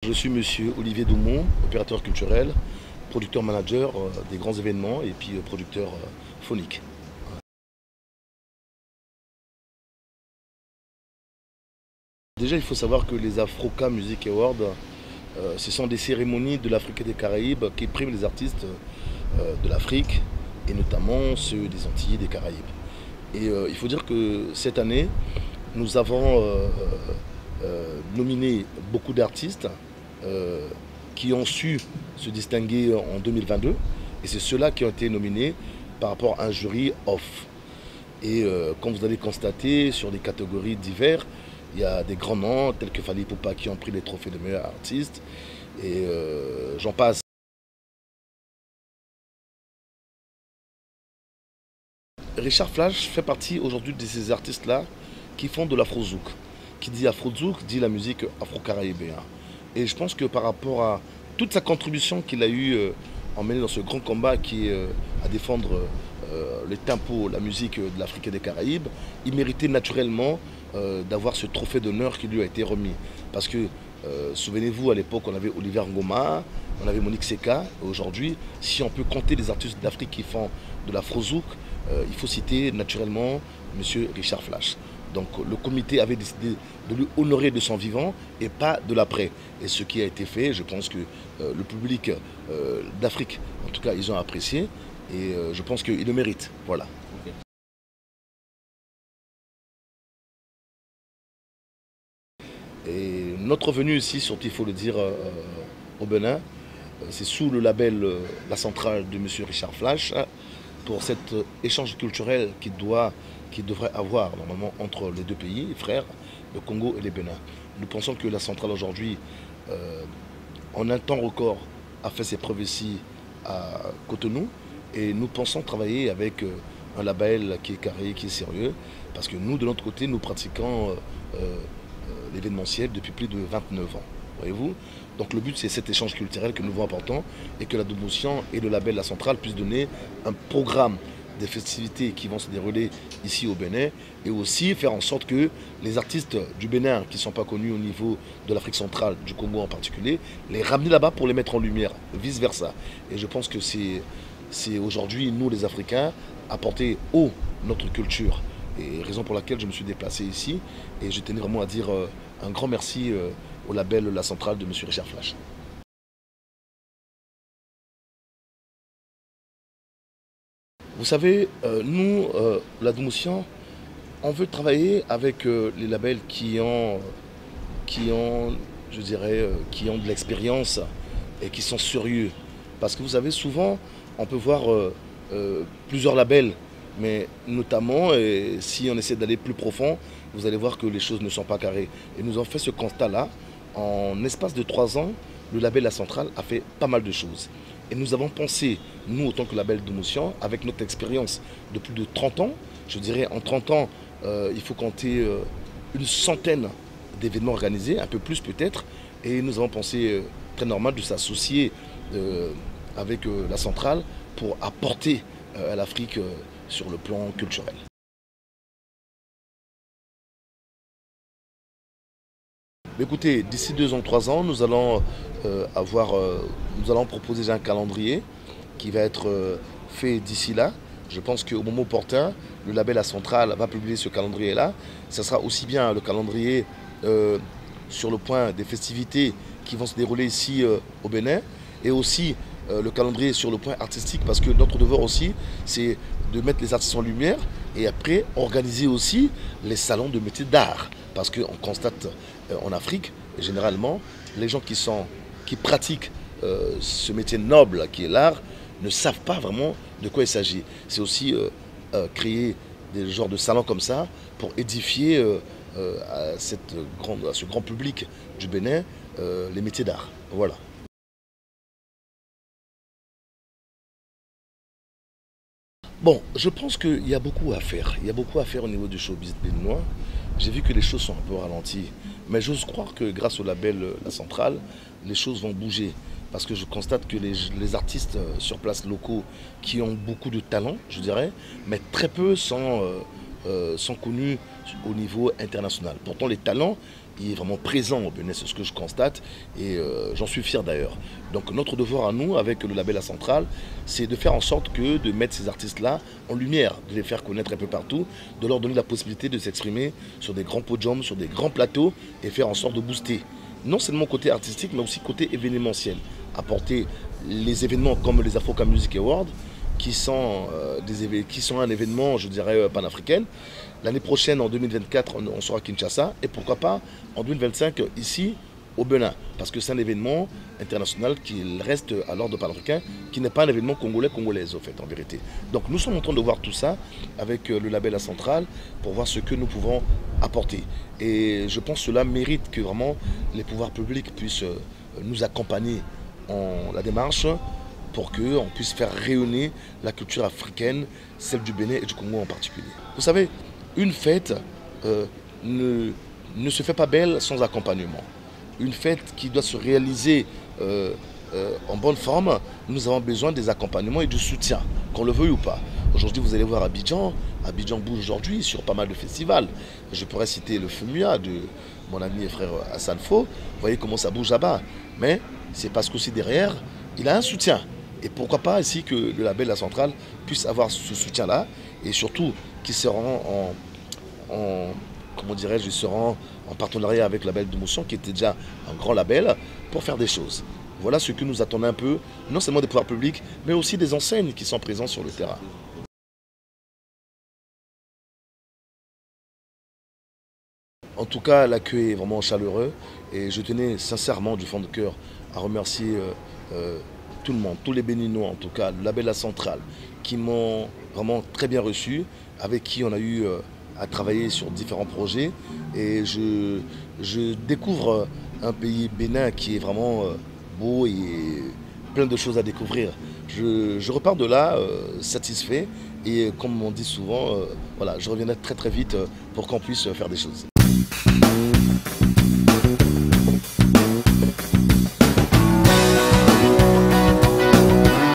Je suis monsieur Olivier Doumont, opérateur culturel, producteur manager des grands événements et puis producteur phonique. Déjà, il faut savoir que les Africa Music Awards, ce sont des cérémonies de l'Afrique et des Caraïbes qui priment les artistes de l'Afrique et notamment ceux des Antilles et des Caraïbes. Et il faut dire que cette année, nous avons nominé beaucoup d'artistes qui ont su se distinguer en 2022. Et c'est ceux-là qui ont été nominés par rapport à un jury off. Et comme vous allez constater, sur des catégories diverses, il y a des grands noms tels que Fally Ipupa qui ont pris les trophées de meilleurs artistes. Et j'en passe. Richard Flash fait partie aujourd'hui de ces artistes-là qui font de l'afro-zouk. Qui dit afro-zouk dit la musique afro-caribéenne. Et je pense que par rapport à toute sa contribution qu'il a eue en menant dans ce grand combat qui est à défendre les tempos, la musique de l'Afrique et des Caraïbes, il méritait naturellement d'avoir ce trophée d'honneur qui lui a été remis. Parce que, souvenez-vous, à l'époque, on avait Olivier Ngoma, on avait Monique Seka. Aujourd'hui, si on peut compter les artistes d'Afrique qui font de l'afro-zouk, il faut citer naturellement M. Richard Flash. Donc le comité avait décidé de lui honorer de son vivant et pas de l'après. Et ce qui a été fait, je pense que le public d'Afrique, en tout cas, ils ont apprécié. Et je pense qu'il le mérite. Voilà. Et notre venue ici, surtout il faut le dire, au Bénin, c'est sous le label La Centrale de M. Richard Flash, pour cet échange culturel qui devrait avoir normalement entre les deux pays, frères, le Congo et le Bénin. Nous pensons que la centrale aujourd'hui, en un temps record, a fait ses preuves ici à Cotonou. Et nous pensons travailler avec un label qui est carré, qui est sérieux, parce que nous, de notre côté, nous pratiquons l'événementiel depuis plus de 29 ans. Voyez-vous? Donc le but, c'est cet échange culturel que nous voulons important et que la Domotion et le label La Centrale puissent donner un programme des festivités qui vont se dérouler ici au Bénin et aussi faire en sorte que les artistes du Bénin qui ne sont pas connus au niveau de l'Afrique centrale, du Congo en particulier, les ramener là-bas pour les mettre en lumière, vice-versa. Et je pense que c'est aujourd'hui, nous les Africains, apporter haut notre culture. Et raison pour laquelle je me suis déplacé ici et je tenais vraiment à dire un grand merci au label La Centrale de M. Richard Flash. Vous savez, nous, la Domotion, on veut travailler avec les labels je dirais, qui ont de l'expérience et qui sont sérieux. Parce que vous savez, souvent, on peut voir plusieurs labels, mais notamment, si on essaie d'aller plus profond, vous allez voir que les choses ne sont pas carrées. Et nous avons fait ce constat-là. En espace de 3 ans, le label La Centrale a fait pas mal de choses. Et nous avons pensé, nous, autant que label Domotion, avec notre expérience de plus de 30 ans, je dirais en 30 ans, il faut compter une centaine d'événements organisés, un peu plus peut-être. Et nous avons pensé très normal de s'associer avec La Centrale pour apporter à l'Afrique sur le plan culturel. Écoutez, d'ici 2 ans, 3 ans, nous allons proposer un calendrier qui va être fait d'ici là. Je pense qu'au moment opportun, le label La Centrale va publier ce calendrier-là. Ce sera aussi bien le calendrier sur le point des festivités qui vont se dérouler ici au Bénin et aussi le calendrier sur le point artistique parce que notre devoir aussi, c'est de mettre les artistes en lumière et après organiser aussi les salons de métiers d'art. Parce qu'on constate en Afrique, généralement, les gens qui pratiquent ce métier noble qui est l'art ne savent pas vraiment de quoi il s'agit. C'est aussi créer des genres de salons comme ça pour édifier à ce grand public du Bénin les métiers d'art. Voilà. Bon, je pense qu'il y a beaucoup à faire. Il y a beaucoup à faire au niveau du showbiz béninois. J'ai vu que les choses sont un peu ralenties. Mais j'ose croire que grâce au label La Centrale, les choses vont bouger. Parce que je constate que les artistes sur place locaux qui ont beaucoup de talent, je dirais, mais très peu sont sont connus au niveau international. Pourtant, les talents, il est vraiment présent au Bénin, c'est ce que je constate et j'en suis fier d'ailleurs. Donc notre devoir à nous, avec le label La Centrale, c'est de faire en sorte que de mettre ces artistes-là en lumière, de les faire connaître un peu partout, de leur donner la possibilité de s'exprimer sur des grands podiums, sur des grands plateaux et faire en sorte de booster non seulement côté artistique, mais aussi côté événementiel. Apporter les événements comme les Africa Music Awards, qui sont un événement, je dirais, panafricain. L'année prochaine, en 2024, on sera à Kinshasa. Et pourquoi pas en 2025, ici, au Bénin. Parce que c'est un événement international qui reste à l'ordre panafricain, qui n'est pas un événement congolais, au fait, en vérité. Donc nous sommes en train de voir tout ça avec le label La Centrale pour voir ce que nous pouvons apporter. Et je pense que cela mérite que vraiment les pouvoirs publics puissent nous accompagner en la démarche pour qu'on puisse faire rayonner la culture africaine, celle du Bénin et du Congo en particulier. Vous savez, une fête ne se fait pas belle sans accompagnement. Une fête qui doit se réaliser en bonne forme, nous avons besoin des accompagnements et du soutien, qu'on le veuille ou pas. Aujourd'hui, vous allez voir Abidjan. Abidjan bouge aujourd'hui sur pas mal de festivals. Je pourrais citer le FUMUA de mon ami et frère Hassan Fo. Vous voyez comment ça bouge là-bas. Mais c'est parce qu'aussi derrière, il a un soutien. Et pourquoi pas ici que le label La Centrale puisse avoir ce soutien-là et surtout qu'il se rend comment dirais-je, en partenariat avec le label de Motion, qui était déjà un grand label, pour faire des choses. Voilà ce que nous attendons un peu, non seulement des pouvoirs publics, mais aussi des enseignes qui sont présentes sur le terrain. En tout cas, l'accueil est vraiment chaleureux et je tenais sincèrement du fond de cœur à remercier tout le monde, tous les Béninois en tout cas, le label La Centrale, qui m'ont vraiment très bien reçu, avec qui on a eu à travailler sur différents projets. Et je découvre un pays Bénin qui est vraiment beau et plein de choses à découvrir. Je repars de là satisfait et comme on dit souvent, voilà, je reviendrai très très vite pour qu'on puisse faire des choses.